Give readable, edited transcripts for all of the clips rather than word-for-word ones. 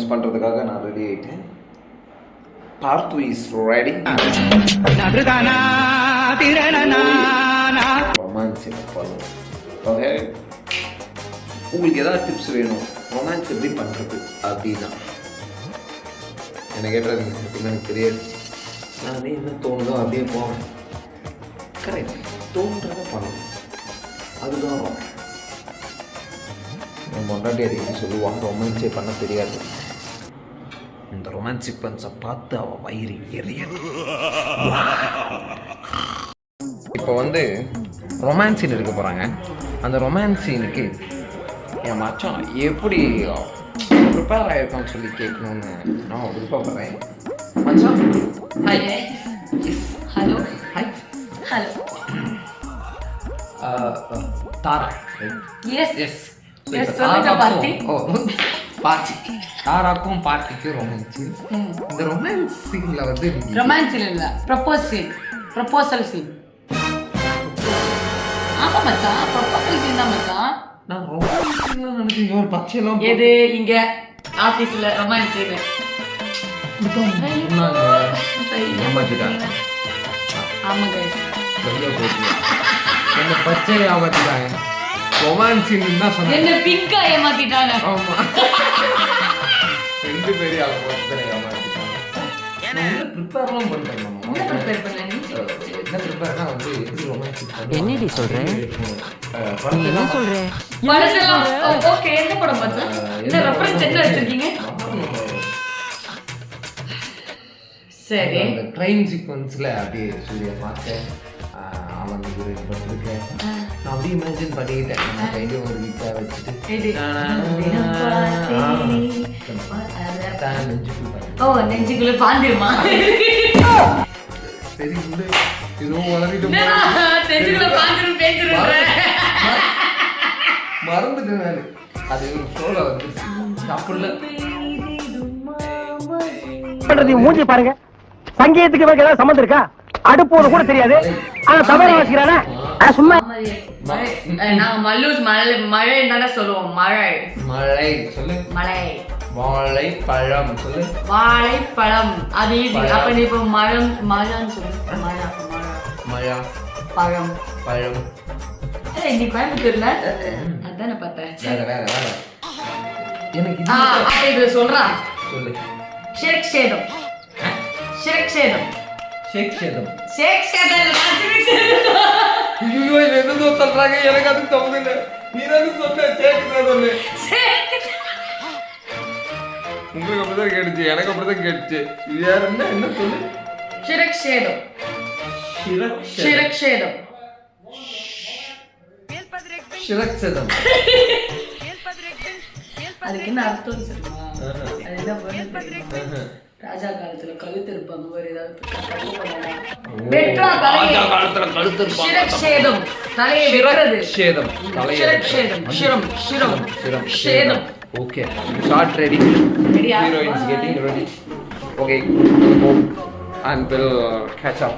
Sequence பண்ணுறதுக்காக நான் ready ஆகிட்டேன். Part 2 is ready. ரொமான்ஸ் பண்ணுவோம். ஓகே, உங்களுக்கு ஏதாவது டிப்ஸ் வேணும் ரொமான்ஸ் எப்படி பண்ணுறது அப்படின்னா என்ன கேட்டுறது எனக்கு தெரியாது. நான் என்ன தோணுதோ அப்படியே போவேன். கரெக்ட், தோன்றதை பண்ணணும், அதுதான் ரொமான்ஸ். என் பொண்டாட்டி அடிக்கடி சொல்லுவாங்க ரொமான்ஸே பண்ண தெரியாது. இந்த ரொமான்ஸ் சீக்வன்ஸை பார்த்து அவள் வயிறு எரியது. இப்போ வந்து ரொமான்ஸ் சீன் எடுக்க போகிறாங்க. அந்த ரொமான்ஸ் சீனுக்கு என் மச்சான் எப்படி ப்ரிப்பேர் ஆகிருக்கான்னு சொல்லி கேட்கணுன்னு நான் விருப்பப்படுறேன். மச்சான் hi. Hello. Hi. Hello. Tara. Yes yes. தாராக்கும் பார்ட்டிக்கும் ரொமான்ஸ். இந்த ரொமான்ஸ் சீன்ல வந்து ரொமான்ஸ் இல்ல, ப்ரப்போசல் சீன். ஆமா மச்சான், ப்ரப்போசல் சீன் தான் மச்சான். நான் ரொமான்ஸ் சீன்ல நினைச்சேன் ஒரு பச்சையெல்லாம் எது இங்க ஆபீஸ்ல ரொமான்ஸ் சீன். ஏமாத்திட்டாங்க. ஆமா கைஸ், என்ன பச்சை ஏமாத்திட்டாங்க. ரொமான்ஸ் சீன் தான் சொன்னாங்க. என்ன பிங்கா ஏமாத்திட்டாங்க. ஆமா, ரெண்டு பேரும் ஏமாத்திட்டாங்க. நான் ப்ரிப்பேர்லாம் பண்ணிட்டேன். என்ன ப்ரிப்பேர் பண்ணல நீ? என்ன ப்ரிப்பேர்னா வந்து எப்படி ரொமான்ஸ் பண்ணுறது. என்னடி சொல்றேன்? என்ன சொல்றேன்? படத்தெல்லாம் ஓகே. என்ன படம் மச்சான்? என்ன ரெஃபரன்ஸ் என்ன வச்சிருக்கீங்க? சரி, அந்த ட்ரெயின் சீக்வன்ஸ்ல அப்படியே சூரிய பார்த்தேன். அவன் பட்டிருக்கேன். நான் அப்படியே இமேஜின் பண்ணிக்கிட்டேன். நம்ம கையில ஒரு கிட்டா வச்சுட்டு நெஞ்சுக்குள்ள பாந்திருமா? சரி உண்டு, ஏதோ வளரிட்டு நெஞ்சுக்குள்ள பாந்திரும் பேசுறேன். மறந்துட்டேன் நான். அது ஒரு ஃப்ளோல வந்து அப்படில மூஞ்சி பாருங்க. சங்கீதத்துக்கு வேற ஏதாவது சம்மந்தம் இருக்கா? அடுப்போடு கூட தெரியாது, ஆனா தமிழ் வாசிக்கிறானே சும்மா. நாங்க மல்லூஸ் மழை தானே சொல்லுவோம். மழை மழை சொல்லு. மழை வாழைப்பழம் சொல்லு. வாழைப்பழம் அது ஈஸி. அப்ப நீ இப்போ மழன்னு சொல்லு. மழை பழம் பழம். நீ கோயம்புத்தூர்ல அதானே பார்த்தேன். வேற எனக்கு அப்ப இது சொல்றான் சொல்லு. ஷேக்ஷேதம். ஐயோ, எதுதோ சொல்றாங்க, எனக்கு அது தோணுது. நீ தான் சொன்ன சொல்லு. உங்களுக்கு அப்படிதான் கேட்டுச்சு, எனக்கு அப்படிதான் கேட்டுச்சு. வேற என்ன சொல்லு. ஷிரக்ஷேதம். அதுக்கு என்ன அர்த்தம் தெரியுமா? அது என்ன பண்ணுது? ராஜா காலத்துல கழுத்து இருப்பாங்க ஒரு ஏதாவது தலையை வெட்டுறது. ஷேதம். Okay, shot ready. Heroines getting ready. Okay, go and we'll catch up.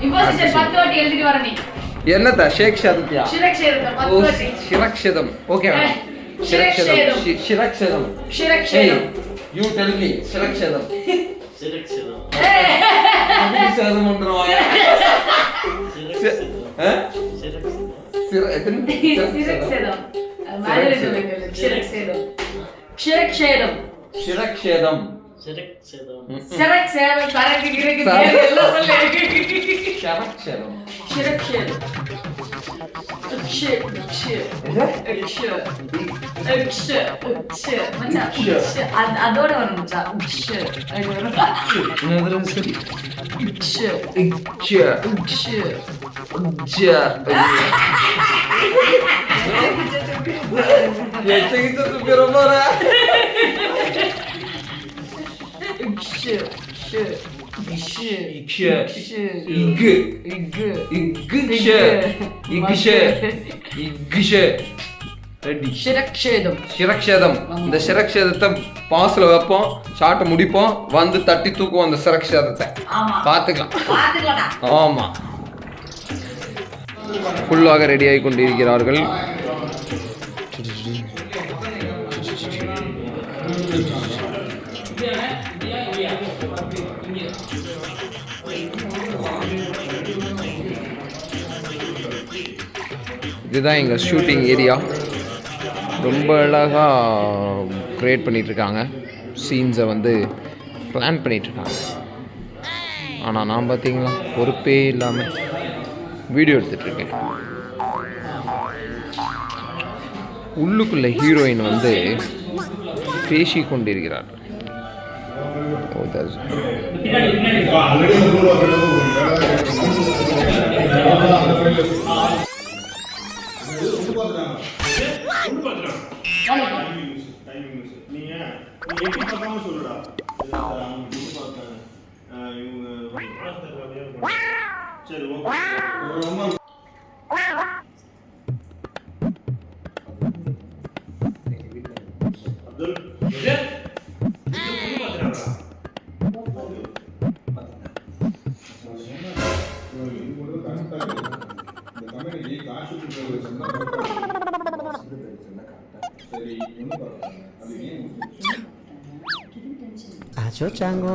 Imposition 10 வாட்டி எழுதிட்டு வர நீ. என்னதா ஷேக்ஷேதம்யா? ஷிரக்ஷேதம் 10 வாட்டி. ஷிரக்ஷேதம். Okay. ஷிரக்ஷேதம். You tell me. Shirakshetam. Shirakshetam பண்றோம். Shirakshetam. மாதிரி சொல்லுங்க. Shirakshetam. சரக்கு கிரக்கு எல்லாம் சொல்லு. Shirakshetam. அதோட வரும் மச்சான். ஷிரக்ஷேதம். இந்த ஷிரக்ஷேதத்தை பாஸ்ல வைப்போம், ஷார்ட்டை முடிப்போம், வந்து தட்டி தூக்குவோம் அந்த ஷிரக்ஷேதத்தை. பார்த்துக்கலாம். ஆமா, ஃபுல்லாக ரெடி ஆகி கொண்டிருக்கிறார்கள். இதுதான் எங்கள் ஷூட்டிங் ஏரியா. ரொம்ப அழகாக க்ரியேட் பண்ணிகிட்ருக்காங்க, சீன்ஸை வந்து பிளான் பண்ணிகிட்ருக்காங்க. ஆனால் நான் பார்த்தீங்களா பொறுப்பே இல்லாமல் வீடியோ எடுத்துகிட்ருக்கேன். உள்ளுக்குள்ள ஹீரோயின் வந்து பேசி கொண்டிருக்கிறார். Acho chango